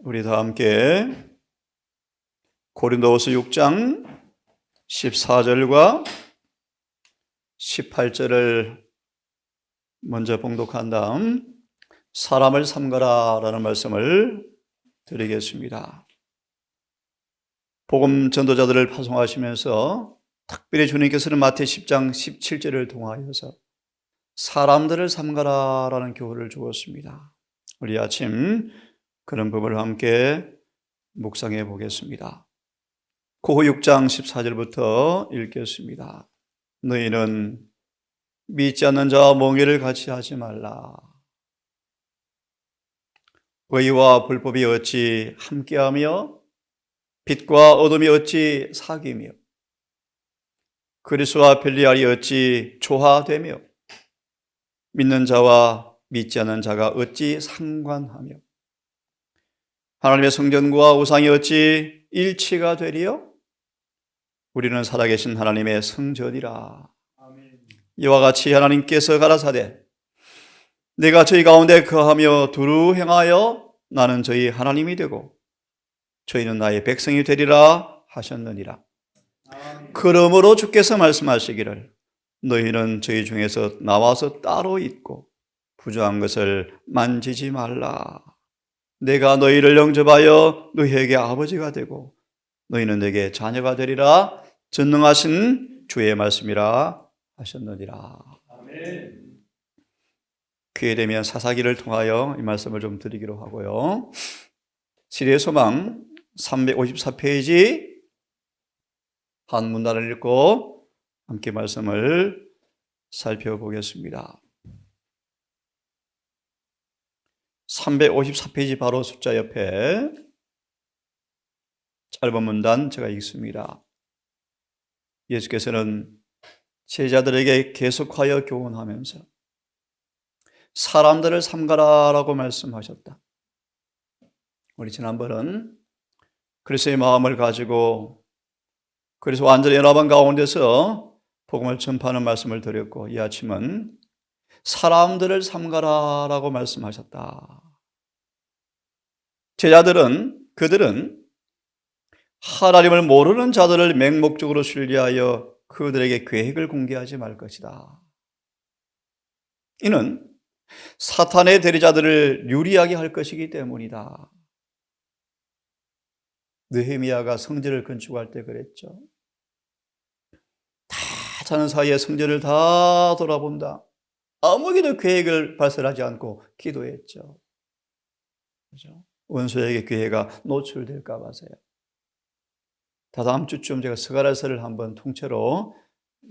우리 다 함께 고린도후서 6장 14절과 18절을 먼저 봉독한 다음 사람을 삼가라 라는 말씀을 드리겠습니다. 복음 전도자들을 파송하시면서 특별히 주님께서는 마태 10장 17절을 통하여서 사람들을 삼가라 라는 교훈을 주었습니다. 우리 아침 그런 부분을 함께 묵상해 보겠습니다. 고호 6장 14절부터 읽겠습니다. 너희는 믿지 않는 자와 멍에를 같이 하지 말라. 의와 불법이 어찌 함께하며 빛과 어둠이 어찌 사귀며 그리스도와 벨리알이 어찌 조화되며 믿는 자와 믿지 않는 자가 어찌 상관하며 하나님의 성전과 우상이 어찌 일치가 되리요? 우리는 살아계신 하나님의 성전이라. 이와 같이 하나님께서 가라사대 내가 저희 가운데 거하며 두루 행하여 나는 저희 하나님이 되고 저희는 나의 백성이 되리라 하셨느니라. 그러므로 주께서 말씀하시기를 너희는 저희 중에서 나와서 따로 있고 부정한 것을 만지지 말라. 내가 너희를 영접하여 너희에게 아버지가 되고 너희는 내게 자녀가 되리라. 전능하신 주의 말씀이라 하셨느니라. 아멘. 기회 되면 사사기를 통하여 이 말씀을 좀 드리기로 하고요. 시리의 소망 354페이지 한 문단을 읽고 함께 말씀을 살펴보겠습니다. 354페이지 바로 숫자 옆에 짧은 문단 제가 읽습니다. 예수께서는 제자들에게 계속하여 교훈하면서 사람들을 삼가라라고 말씀하셨다. 우리 지난번은 그리스도의 마음을 가지고 그래서 완전히 연합한 가운데서 복음을 전파하는 말씀을 드렸고 이 아침은 사람들을 삼가라라고 말씀하셨다. 그들은 하나님을 모르는 자들을 맹목적으로 신뢰하여 그들에게 계획을 공개하지 말 것이다. 이는 사탄의 대리자들을 유리하게 할 것이기 때문이다. 느헤미야가 성전을 건축할 때 그랬죠. 다 자는 사이에 성전을 다 돌아본다. 아무에게도 계획을 발설하지 않고 기도했죠. 그렇죠? 원수에게 기회가 노출될까 봐서요. 다다음 주쯤 제가 스가랴서를 한번 통째로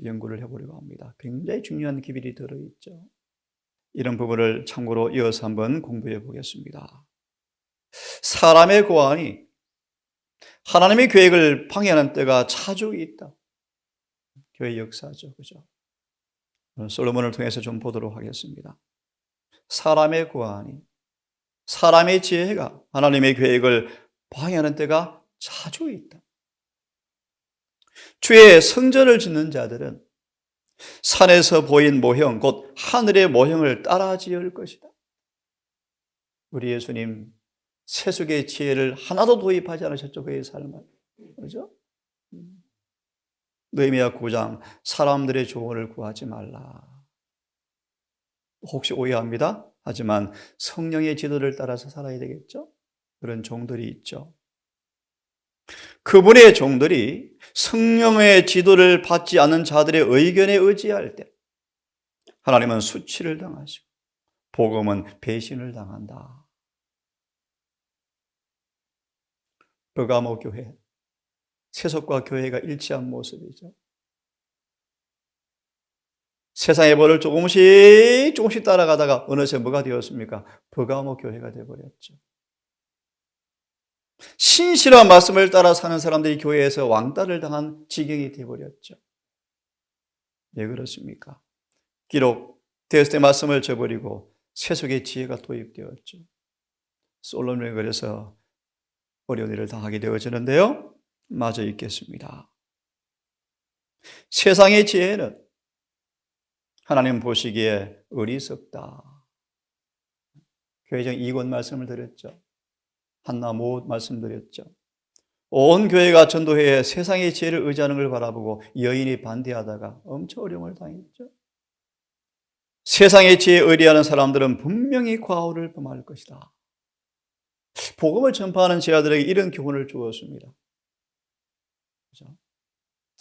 연구를 해보려고 합니다. 굉장히 중요한 기밀이 들어있죠. 이런 부분을 참고로 이어서 한번 공부해 보겠습니다. 사람의 고안이 하나님의 계획을 방해하는 때가 자주 있다. 교회 역사죠. 그죠? 솔로몬을 통해서 좀 보도록 하겠습니다. 사람의 고안이 사람의 지혜가 하나님의 계획을 방해하는 때가 자주 있다. 주의 성전을 짓는 자들은 산에서 보인 모형, 곧 하늘의 모형을 따라 지을 것이다. 우리 예수님 세속의 지혜를 하나도 도입하지 않으셨죠. 그의 삶을. 그렇죠? 느헤미야 9장 사람들의 조언을 구하지 말라. 혹시 오해합니다. 하지만 성령의 지도를 따라서 살아야 되겠죠. 그런 종들이 있죠. 그분의 종들이 성령의 지도를 받지 않는 자들의 의견에 의지할 때 하나님은 수치를 당하시고 복음은 배신을 당한다. 버가모 교회, 세속과 교회가 일치한 모습이죠. 세상의 벌을 조금씩 따라가다가 어느새 뭐가 되었습니까? 버가모 교회가 되어버렸죠. 신실한 말씀을 따라 사는 사람들이 교회에서 왕따를 당한 지경이 되어버렸죠. 왜 그렇습니까? 기록 되었을 때 말씀을 저버리고 세속의 지혜가 도입되었죠. 솔로몬이 그래서 어려운 일을 당하게 되어지는데요. 마저 읽겠습니다. 세상의 지혜는 하나님 보시기에 어리석다. 교회적 이권 말씀을 드렸죠. 한나 못 말씀드렸죠. 온 교회가 전도회에 세상의 지혜를 의지하는 걸 바라보고 여인이 반대하다가 엄청 어려움을 당했죠. 세상의 지혜에 의뢰하는 사람들은 분명히 과오를 범할 것이다. 복음을 전파하는 제자들에게 이런 교훈을 주었습니다. 그렇죠?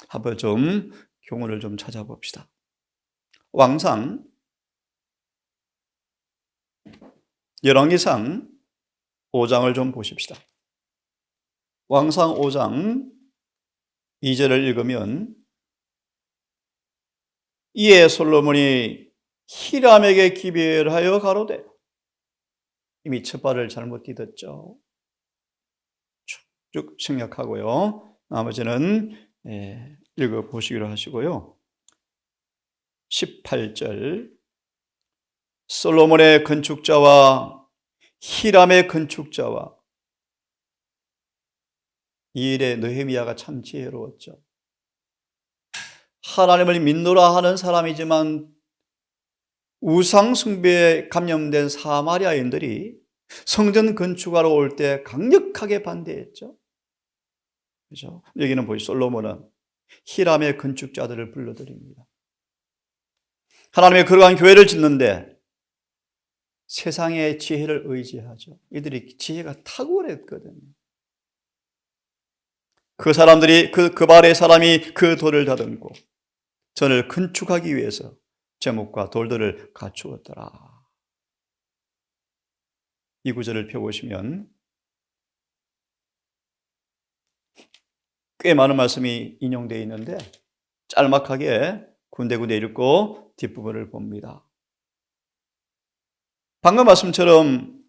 한번 좀 교훈을 좀 찾아봅시다. 왕상 열왕기상 5장을 좀 보십시다. 왕상 5장 2절을 읽으면 이에 솔로몬이 히람에게 기별하여 가로되, 이미 첫 발을 잘못 디뎠죠. 쭉 생략하고요. 나머지는 읽어보시기로 하시고요. 18절 솔로몬의 건축자와 히람의 건축자와 이 일에 느헤미야가 참 지혜로웠죠. 하나님을 믿노라 하는 사람이지만 우상 숭배에 감염된 사마리아인들이 성전 건축하러 올 때 강력하게 반대했죠. 그렇죠? 여기는 보시 솔로몬은 히람의 건축자들을 불러들입니다. 하나님의 거룩한 교회를 짓는데 세상의 지혜를 의지하죠. 이들이 지혜가 탁월했거든요. 그 사람들이 그 발의 사람이 그 돌을 다듬고 전을 건축하기 위해서 제목과 돌들을 갖추었더라. 이 구절을 펴보시면 꽤 많은 말씀이 인용되어 있는데 짤막하게 군데군데 읽고 뒷부분을 봅니다. 방금 말씀처럼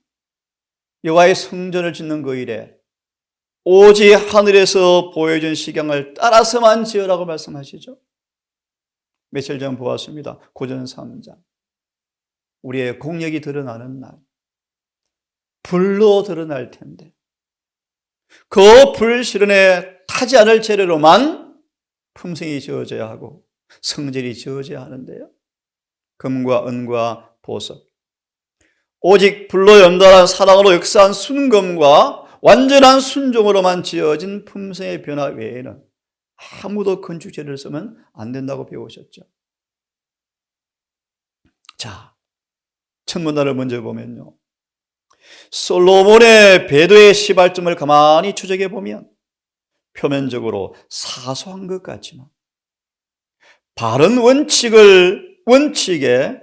여호와의 성전을 짓는 그 일에 오직 하늘에서 보여준 식양을 따라서만 지으라고 말씀하시죠. 며칠 전 보았습니다. 고전 3장. 우리의 공력이 드러나는 날, 불로 드러날 텐데 그 불실현에 타지 않을 재료로만 품성이 지어져야 하고 성전이 지어져야 하는데요. 금과 은과 보석, 오직 불로 연달아 사랑으로 역사한 순금과 완전한 순종으로만 지어진 품성의 변화 외에는 아무도 건축 재료를 쓰면 안 된다고 배우셨죠. 자, 첫 문단을 먼저 보면요. 솔로몬의 배도의 시발점을 가만히 추적해 보면 표면적으로 사소한 것 같지만 바른 원칙에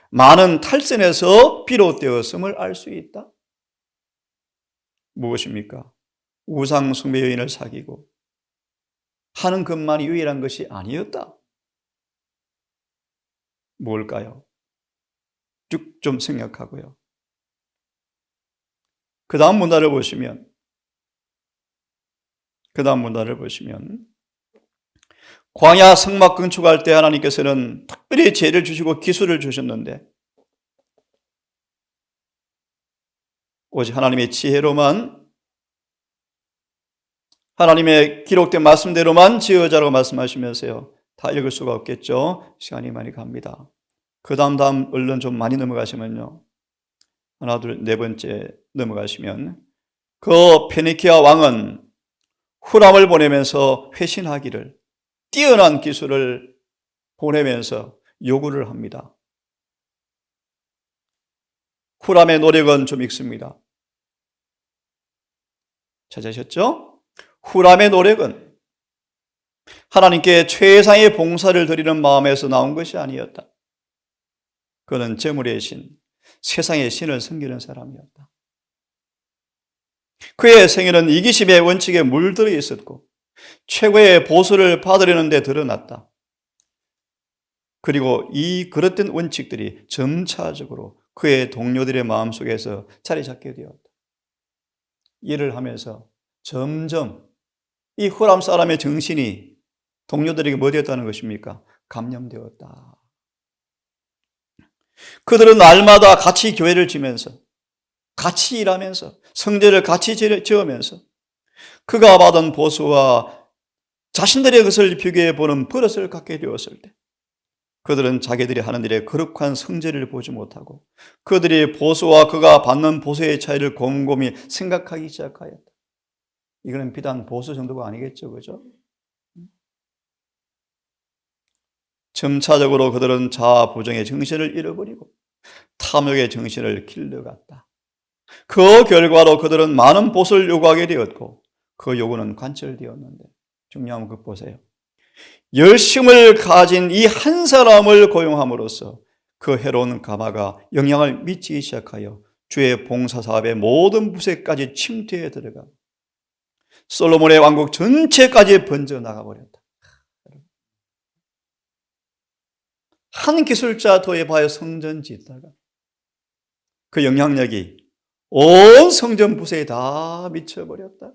많은 탈선에서 비롯되었음을 알 수 있다. 무엇입니까? 우상 숭배 여인을 사귀고 하는 것만이 유일한 것이 아니었다. 뭘까요? 쭉 좀 생각하고요. 그 다음 문단을 보시면 광야 성막 건축할 때 하나님께서는 특별히 지혜를 주시고 기술을 주셨는데 오직 하나님의 지혜로만, 하나님의 기록된 말씀대로만 지어자라고 말씀하시면서요. 다 읽을 수가 없겠죠. 시간이 많이 갑니다. 그 다음 얼른 좀 많이 넘어가시면요. 하나, 둘, 네 번째 넘어가시면 그 페니키아 왕은 후람을 보내면서 회신하기를 뛰어난 기술을 보내면서 요구를 합니다. 후람의 노력은 좀 읽습니다. 찾으셨죠? 후람의 노력은 하나님께 최상의 봉사를 드리는 마음에서 나온 것이 아니었다. 그는 재물의 신, 세상의 신을 섬기는 사람이었다. 그의 생애는 이기심의 원칙에 물들어 있었고 최고의 보수를 받으려는 데 드러났다. 그리고 이 그릇된 원칙들이 점차적으로 그의 동료들의 마음속에서 자리 잡게 되었다. 일을 하면서 점점 이 후람 사람의 정신이 동료들에게 뭐 되었다는 것입니까? 감염되었다. 그들은 날마다 같이 교회를 지면서 같이 일하면서 성전을 같이 지으면서 그가 받은 보수와 자신들의 것을 비교해 보는 버릇을 갖게 되었을 때 그들은 자기들이 하는 일에 거룩한 성질을 보지 못하고 그들이 보수와 그가 받는 보수의 차이를 곰곰이 생각하기 시작하였다. 이거는 비단 보수 정도가 아니겠죠, 그죠? 점차적으로 그들은 자아 부정의 정신을 잃어버리고 탐욕의 정신을 길러갔다. 그 결과로 그들은 많은 보수를 요구하게 되었고 그 요구는 관철되었는데, 중요한 거 보세요. 열심을 가진 이 한 사람을 고용함으로써 그 해로운 가마가 영향을 미치기 시작하여 주의 봉사사업의 모든 부서까지 침투해 들어가 솔로몬의 왕국 전체까지 번져나가 버렸다. 한 기술자 도입하여 성전 짓다가 그 영향력이 온 성전 부서에 다 미쳐버렸다.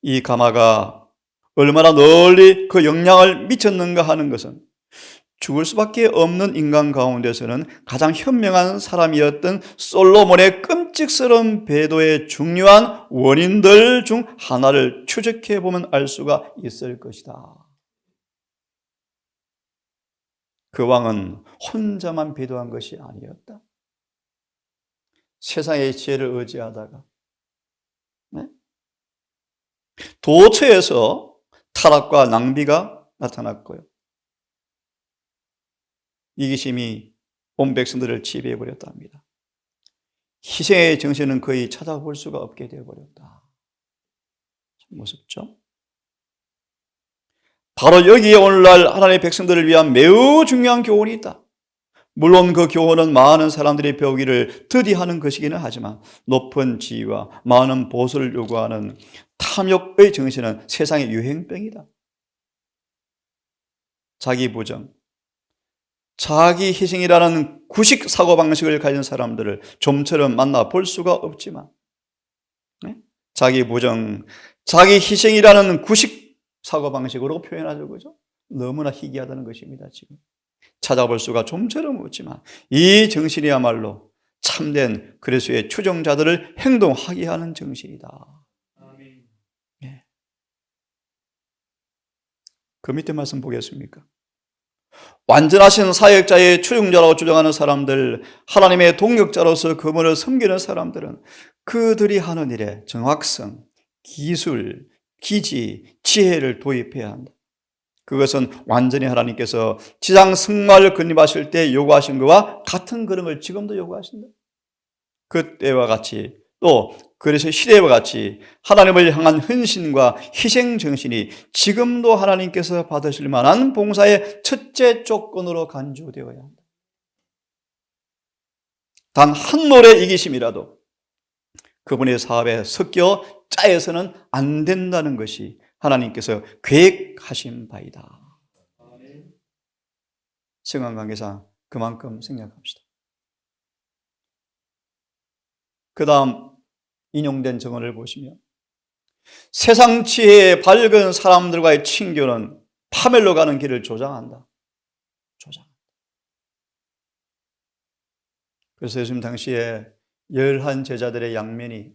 이 가마가 얼마나 널리 그 영향을 미쳤는가 하는 것은 죽을 수밖에 없는 인간 가운데서는 가장 현명한 사람이었던 솔로몬의 끔찍스러운 배도의 중요한 원인들 중 하나를 추적해 보면 알 수가 있을 것이다. 그 왕은 혼자만 배도한 것이 아니었다. 세상의 지혜를 의지하다가 도처에서 타락과 낭비가 나타났고요. 이기심이 온 백성들을 지배해버렸다 합니다. 희생의 정신은 거의 찾아볼 수가 없게 되어버렸다. 참 무섭죠? 바로 여기에 오늘날 하나님의 백성들을 위한 매우 중요한 교훈이 있다. 물론 그 교훈은 많은 사람들이 배우기를 더디하는 것이기는 하지만 높은 지위와 많은 보수를 요구하는 탐욕의 정신은 세상의 유행병이다. 자기 부정, 자기 희생이라는 구식 사고방식을 가진 사람들을 좀처럼 만나볼 수가 없지만 자기 부정, 자기 희생이라는 구식 사고방식으로 표현하죠. 그죠? 너무나 희귀하다는 것입니다. 지금 찾아볼 수가 좀처럼 없지만 이 정신이야말로 참된 그리스도의 추종자들을 행동하게 하는 정신이다. 네. 그 밑에 말씀 보겠습니까? 완전하신 사역자의 추종자라고 주장하는 사람들, 하나님의 동역자로서 그분을 섬기는 사람들은 그들이 하는 일에 정확성, 기술, 기지, 지혜를 도입해야 한다. 그것은 완전히 하나님께서 지상 승마를 건립하실 때 요구하신 것과 같은 그런 걸 지금도 요구하신다. 그때와 같이 또 그래서 시대와 같이 하나님을 향한 헌신과 희생 정신이 지금도 하나님께서 받으실 만한 봉사의 첫째 조건으로 간주되어야 한다. 단 한 노래 이기심이라도 그분의 사업에 섞여 짜여서는 안 된다는 것이 하나님께서 계획하신 바이다. 성경 관계상 그만큼 생각합시다. 그 다음 인용된 정언을 보시면 세상 지혜에 밝은 사람들과의 친교는 파멸로 가는 길을 조장한다. 그래서 예수님 당시에 11 제자들의 양면이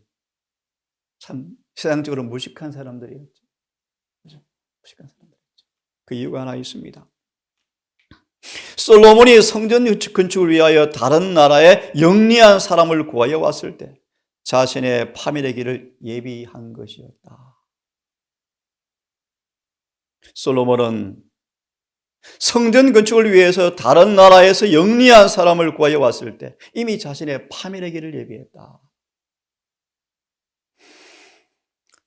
참 세상적으로 무식한 사람들이었죠. 무식한 사람들이었죠. 그 이유가 하나 있습니다. 솔로몬이 성전 건축을 위하여 다른 나라에 영리한 사람을 구하여 왔을 때 자신의 파멸의 길을 예비한 것이었다. 솔로몬은 성전 건축을 위해서 다른 나라에서 영리한 사람을 구하여 왔을 때 이미 자신의 파멸의 길을 예비했다.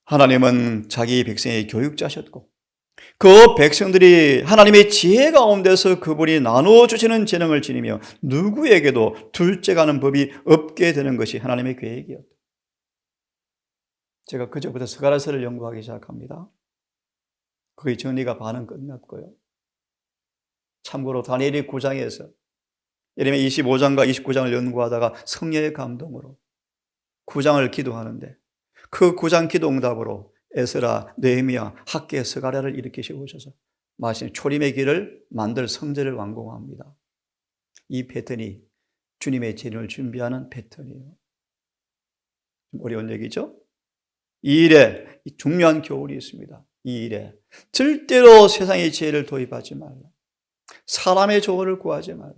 하나님은 자기 백성의 교육자셨고 그 백성들이 하나님의 지혜 가운데서 그분이 나누어 주시는 재능을 지니며 누구에게도 둘째가는 법이 없게 되는 것이 하나님의 계획이었다. 제가 그저부터 스가랴서를 연구하기 시작합니다. 거의 정리가 반은 끝났고요. 참고로 다니엘이 9장에서 예레미야 25장과 29장을 연구하다가 성령의 감동으로 9장을 기도하는데 그 9장 기도 응답으로 에스라, 느헤미야, 학개, 스가랴를 일으키시고 오셔서 마신 초림의 길을 만들 성전을 완공합니다. 이 패턴이 주님의 재림을 준비하는 패턴이에요. 좀 어려운 얘기죠? 이 일에 중요한 교훈이 있습니다. 이 일에 절대로 세상의 지혜를 도입하지 말라. 사람의 조언을 구하지 말라.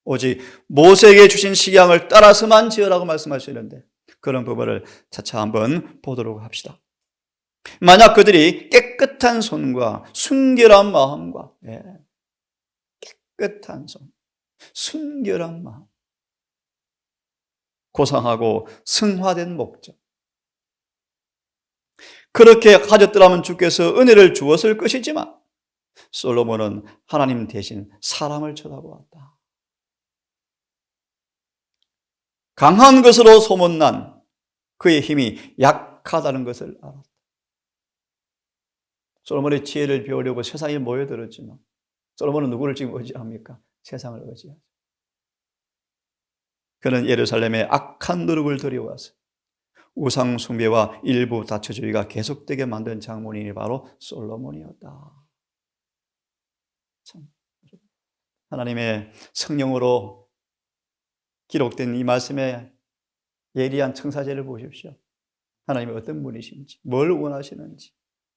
오직 모세에게 주신 식양을 따라서만 지으라고 말씀하시는데 그런 부분을 차차 한번 보도록 합시다. 만약 그들이 깨끗한 손과 순결한 마음과 깨끗한 손, 순결한 마음, 고상하고 승화된 목적 그렇게 가졌더라면 주께서 은혜를 주었을 것이지만 솔로몬은 하나님 대신 사람을 쳐다보았다. 강한 것으로 소문난 그의 힘이 약하다는 것을 알았다. 솔로몬의 지혜를 배우려고 세상에 모여들었지만 솔로몬은 누구를 지금 의지합니까? 세상을 의지하죠. 그는 예루살렘에 악한 누룩을 들여와서 우상 숭배와 일부 다처주의가 계속되게 만든 장본인이 바로 솔로몬이었다. 참, 하나님의 성령으로 기록된 이 말씀에 예리한 청사제를 보십시오. 하나님이 어떤 분이신지, 뭘 원하시는지,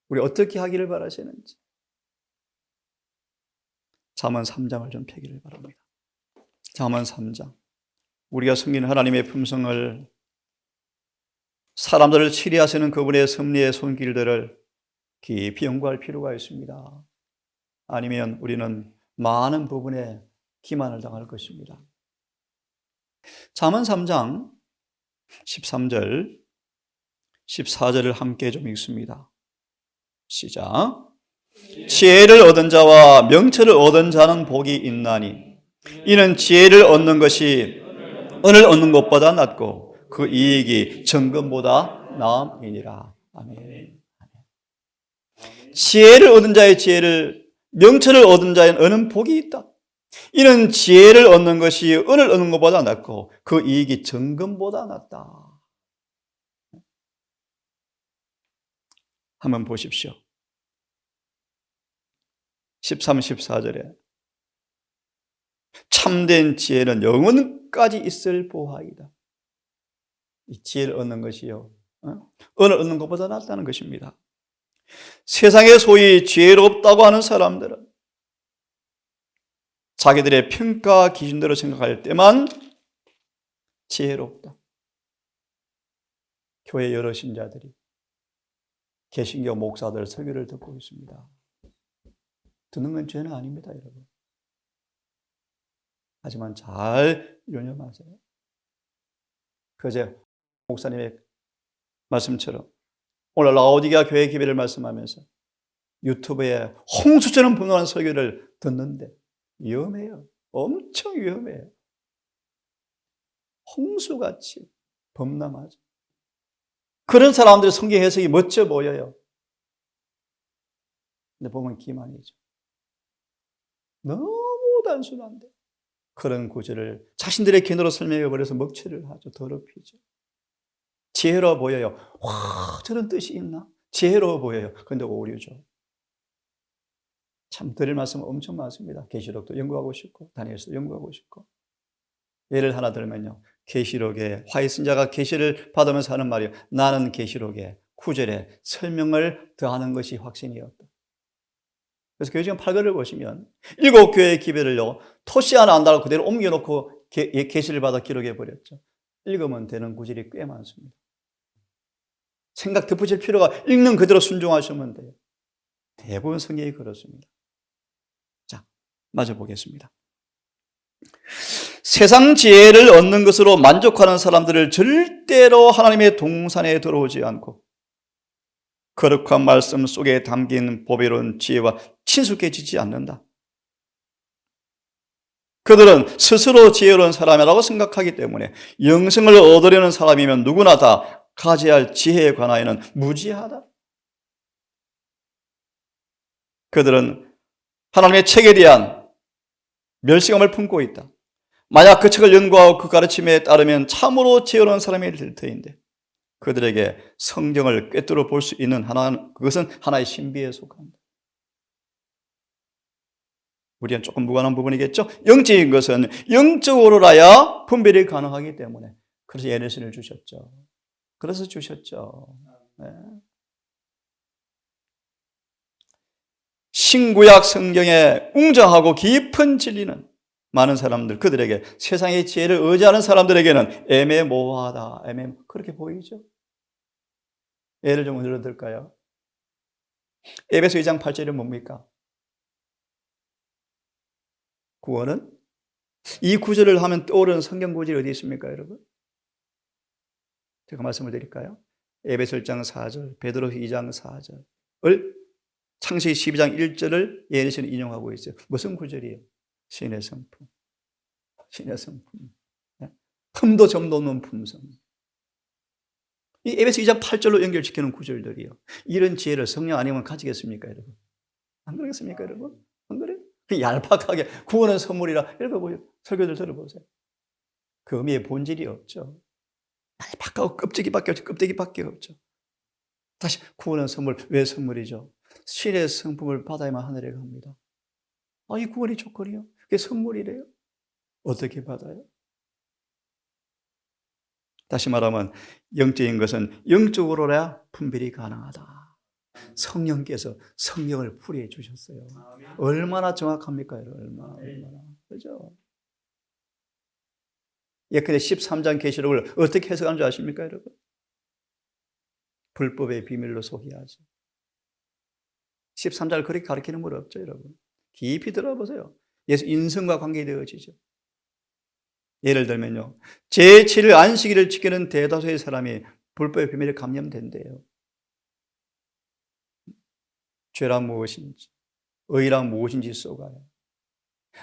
우리 어떻게 하기를 바라시는지. 잠언 3장을 좀 펴기를 바랍니다. 잠언 3장. 우리가 섬기는 하나님의 품성을, 사람들을 치리하시는 그분의 섭리의 손길들을 깊이 연구할 필요가 있습니다. 아니면 우리는 많은 부분에 기만을 당할 것입니다. 잠언 3장 13절, 14절을 함께 좀 읽습니다. 시작. 지혜를 얻은 자와 명철을 얻은 자는 복이 있나니 이는 지혜를 얻는 것이 은을 얻는 것보다 낫고 그 이익이 정금보다 나음이니라. 아멘. 지혜를 얻은 자의 지혜를, 명철을 얻은 자에는 복이 있다. 이는 지혜를 얻는 것이 은을 얻는 것보다 낫고 그 이익이 정금보다 낫다. 한번 보십시오. 13, 14절에 참된 지혜는 영원까지 있을 보화이다. 이 지혜를 얻는 것이요, 은을 얻는 것보다 낫다는 것입니다. 세상에 소위 지혜롭다고 하는 사람들은 자기들의 평가 기준대로 생각할 때만 지혜롭다. 교회 여러 신자들이 개신교 목사들 설교를 듣고 있습니다. 듣는 건 죄는 아닙니다, 여러분. 하지만 잘 유념하세요. 그제 목사님의 말씀처럼 오늘 라오디게아 교회 기별을 말씀하면서 유튜브에 홍수처럼 분노하는 설교를 듣는데 위험해요. 엄청 위험해요. 홍수같이 범람하죠. 그런 사람들의 성경 해석이 멋져 보여요. 근데 보면 기만이죠. 너무 단순한데 그런 구절을 자신들의 견해로 설명해버려서 먹칠을 하죠. 더럽히죠. 지혜로워 보여요. 와, 저런 뜻이 있나? 지혜로워 보여요. 그런데 오류죠. 참 드릴 말씀은 엄청 많습니다. 계시록도 연구하고 싶고 다니엘서도 연구하고 싶고. 예를 하나 들면요, 계시록에 화이선자가 계시를 받으면서 하는 말이에요. 나는 계시록에 9절에 설명을 더하는 것이 확신이었다. 그래서 교회지금 8절을 보시면 7교회의 기별을요 토시 하나 안 달고 그대로 옮겨놓고 계시를 받아 기록해 버렸죠. 읽으면 되는 구절이 꽤 많습니다. 생각 덧붙일 필요가, 읽는 그대로 순종하시면 돼요. 대부분 성경이 그렇습니다. 자, 마저 보겠습니다. 세상 지혜를 얻는 것으로 만족하는 사람들을 절대로 하나님의 동산에 들어오지 않고 거룩한 말씀 속에 담긴 보배로운 지혜와 친숙해지지 않는다. 그들은 스스로 지혜로운 사람이라고 생각하기 때문에 영생을 얻으려는 사람이면 누구나 다 가져야 할 지혜에 관하여는 무지하다. 그들은 하나님의 책에 대한 멸시감을 품고 있다. 만약 그 책을 연구하고 그 가르침에 따르면 참으로 지혜로운 사람이 될 터인데 그들에게 성경을 꿰뚫어 볼 수 있는 그것은 하나의 신비에 속한다. 우리는 조금 무관한 부분이겠죠. 영적인 것은 영적으로라야 분별이 가능하기 때문에 그래서 예내신을 주셨죠. 그래서 주셨죠. 네. 신구약 성경에 웅장하고 깊은 진리는 많은 사람들, 그들에게 세상의 지혜를 의지하는 사람들에게는 애매모호하다, 그렇게 보이죠. 예를 좀 들어드릴까요? 에베소 2장 8절은 뭡니까? 구원은? 이 구절을 하면 떠오르는 성경 구절이 어디 있습니까, 여러분? 제가 말씀을 드릴까요? 에베소 1장 4절, 베드로서 2장 4절을 창세기 12장 1절을 예언에서는 인용하고 있어요. 무슨 구절이에요? 신의 성품. 신의 성품. 흠도 점도 없는 품성. 이 에베소 2장 8절로 연결시키는 구절들이요. 이런 지혜를 성령 아니면 가지겠습니까, 여러분? 안 그러겠습니까, 여러분? 안 그래요? 얄팍하게 구원은 선물이라 읽어보세요. 설교들 들어보세요. 그 의미의 본질이 없죠. 얄팍하고 껍데기밖에 없죠. 다시 구원은 선물. 왜 선물이죠? 신의 성품을 받아야만 하늘에 갑니다. 이 구원이 조건이요? 그게 선물이래요? 어떻게 받아요? 다시 말하면 영적인 것은 영적으로야 분별이 가능하다. 성령께서 성경을 풀이해 주셨어요. 얼마나 정확합니까? 얼마나. 그죠? 예컨대 13장 계시록을 어떻게 해석하는 줄 아십니까, 여러분? 불법의 비밀로 소개하죠. 13장을 그렇게 가르치는 건 없죠, 여러분. 깊이 들어보세요. 예수 인성과 관계되어지죠. 예를 들면요, 제7일 안식일을 지키는 대다수의 사람이 불법의 비밀에 감염된대요. 죄란 무엇인지, 의란 무엇인지 쏘가요.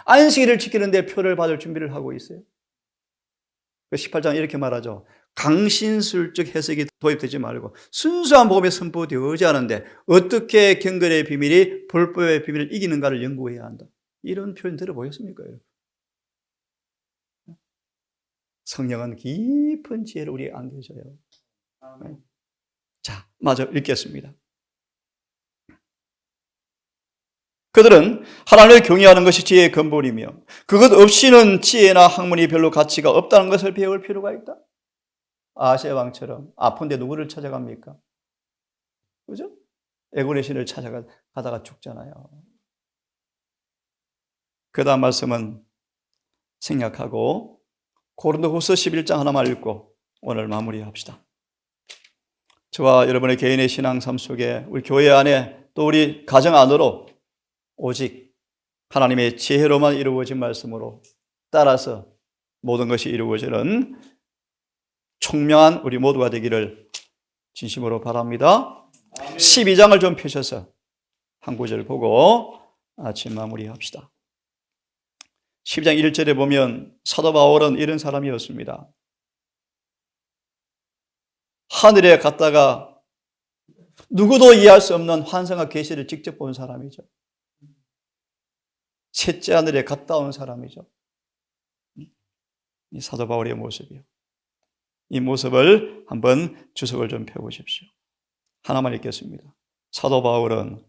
안식일을 지키는데 표를 받을 준비를 하고 있어요. 18장 이렇게 말하죠. 강신술적 해석이 도입되지 말고 순수한 복음이 선포되어지 않은데 어떻게 경건의 비밀이 불법의 비밀을 이기는가를 연구해야 한다. 이런 표현 들어보셨습니까, 여러분? 성령은 깊은 지혜를 우리에 안겨줘요. 자, 마저 읽겠습니다. 그들은 하나님을 경외하는 것이 지혜의 근본이며 그것 없이는 지혜나 학문이 별로 가치가 없다는 것을 배울 필요가 있다. 아하시아 왕처럼 아픈데 누구를 찾아갑니까? 그죠? 애군의 신을 찾아가다가 죽잖아요. 그 다음 말씀은 생략하고 고린도후서 11장 하나만 읽고 오늘 마무리합시다. 저와 여러분의 개인의 신앙 삶 속에 우리 교회 안에 또 우리 가정 안으로 오직 하나님의 지혜로만 이루어진 말씀으로 따라서 모든 것이 이루어지는 총명한 우리 모두가 되기를 진심으로 바랍니다. 12장을 좀 펴셔서 한 구절 보고 아침 마무리합시다. 12장 1절에 보면 사도 바울은 이런 사람이었습니다. 하늘에 갔다가 누구도 이해할 수 없는 환상과 계시를 직접 본 사람이죠. 셋째 하늘에 갔다 온 사람이죠. 이 사도 바울의 모습이요. 이 모습을 한번 주석을 좀 펴보십시오. 하나만 읽겠습니다. 사도 바울은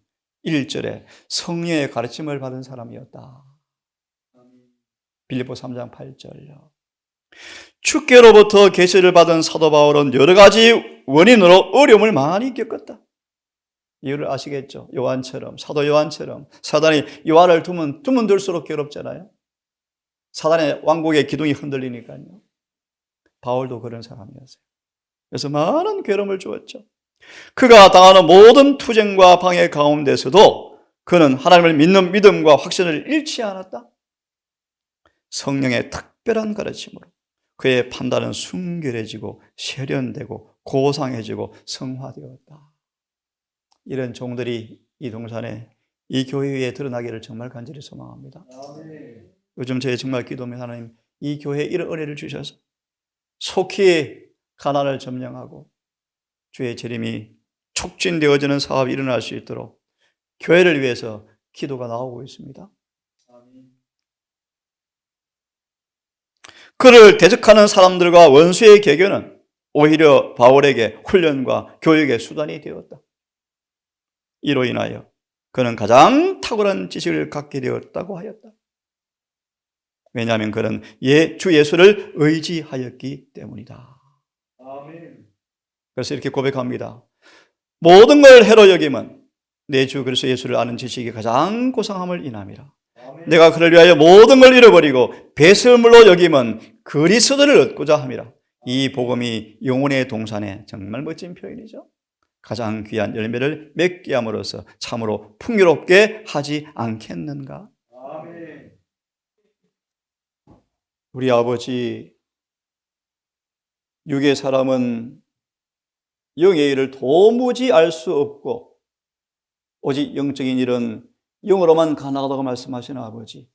1절에 성령의 가르침을 받은 사람이었다. 빌립보 3장 8절요. 주께로부터 계시를 받은 사도 바울은 여러 가지 원인으로 어려움을 많이 겪었다. 이유를 아시겠죠? 요한처럼, 사도 요한처럼 사단이 요한을 두면 둘수록 괴롭잖아요. 사단의 왕국의 기둥이 흔들리니까요. 바울도 그런 사람이었어요. 그래서 많은 괴로움을 주었죠. 그가 당하는 모든 투쟁과 방해 가운데서도 그는 하나님을 믿는 믿음과 확신을 잃지 않았다. 성령의 특별한 가르침으로 그의 판단은 순결해지고 세련되고 고상해지고 성화되었다. 이런 종들이 이 동산에 이 교회 위에 드러나기를 정말 간절히 소망합니다. 요즘 제 정말 기도하면 하나님 이 교회에 이런 은혜를 주셔서 속히 가난을 점령하고 주의 재림이 촉진되어지는 사업이 일어날 수 있도록 교회를 위해서 기도가 나오고 있습니다. 그를 대적하는 사람들과 원수의 개교는 오히려 바울에게 훈련과 교육의 수단이 되었다. 이로 인하여 그는 가장 탁월한 지식을 갖게 되었다고 하였다. 왜냐하면 그는 주 예수를 의지하였기 때문이다. 아멘. 그래서 이렇게 고백합니다. 모든 걸 해로 여김은 내 주 그리스도 예수를 아는 지식이 가장 고상함을 인함이라. 내가 그를 위하여 모든 걸 잃어버리고 배설물로 여김은 그리스도를 얻고자 함이라. 이 복음이 영혼의 동산에 정말 멋진 표현이죠. 가장 귀한 열매를 맺게 함으로써 참으로 풍요롭게 하지 않겠는가? 아멘. 우리 아버지, 육의 사람은 영의 일을 도무지 알 수 없고 오직 영적인 일은 영으로만 가능하다고 말씀하시는 아버지,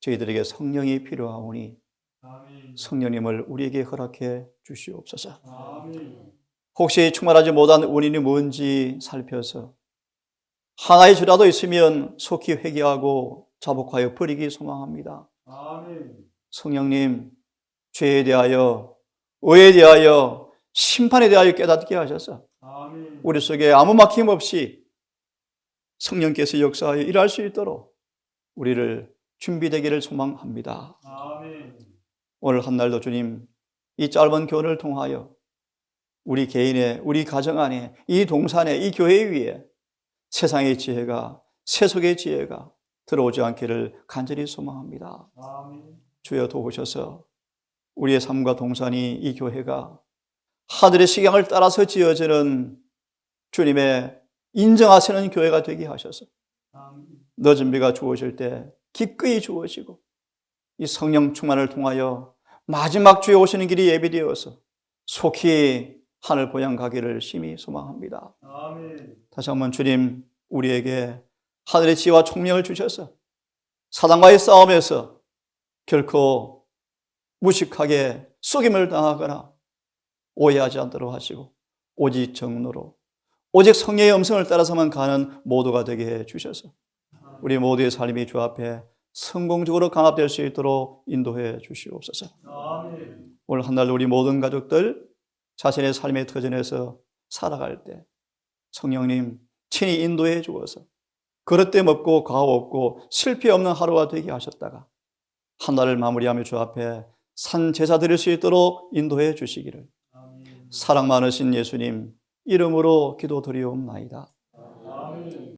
저희들에게 성령이 필요하오니 성령님을 우리에게 허락해 주시옵소서. 혹시 충만하지 못한 원인이 뭔지 살펴서 하나의 죄라도 있으면 속히 회개하고 자복하여 버리기 소망합니다. 성령님, 죄에 대하여, 의에 대하여, 심판에 대하여 깨닫게 하셔서 우리 속에 아무 막힘 없이 성령께서 역사하여 일할 수 있도록 우리를 준비되기를 소망합니다. 오늘 한 날도 주님, 이 짧은 교훈을 통하여 우리 개인의, 우리 가정 안에, 이 동산에, 이 교회 위에 세상의 지혜가, 세속의 지혜가 들어오지 않기를 간절히 소망합니다. 주여 도우셔서 우리의 삶과 동산이, 이 교회가 하늘의 식양을 따라서 지어지는 주님의 인정하시는 교회가 되게 하셔서 늦은 비가 주어질 때 기꺼이 주어지고 이 성령 충만을 통하여 마지막 주에 오시는 길이 예비되어서 속히 하늘 고향 가기를 심히 소망합니다. 다시 한번 주님, 우리에게 하늘의 지혜와 총명을 주셔서 사단과의 싸움에서 결코 무식하게 속임을 당하거나 오해하지 않도록 하시고 오직 정로로, 오직 성령의 음성을 따라서만 가는 모두가 되게 해 주셔서 우리 모두의 삶이 주 앞에 성공적으로 강압될 수 있도록 인도해 주시옵소서. 오늘 한 날 우리 모든 가족들 자신의 삶의 터전에서 살아갈 때 성령님 친히 인도해 주어서 그릇됨 없고 과오 없고 실패 없는 하루가 되게 하셨다가 한 날을 마무리하며 주 앞에 산 제사 드릴 수 있도록 인도해 주시기를 사랑 많으신 예수님 이름으로 기도드리옵나이다.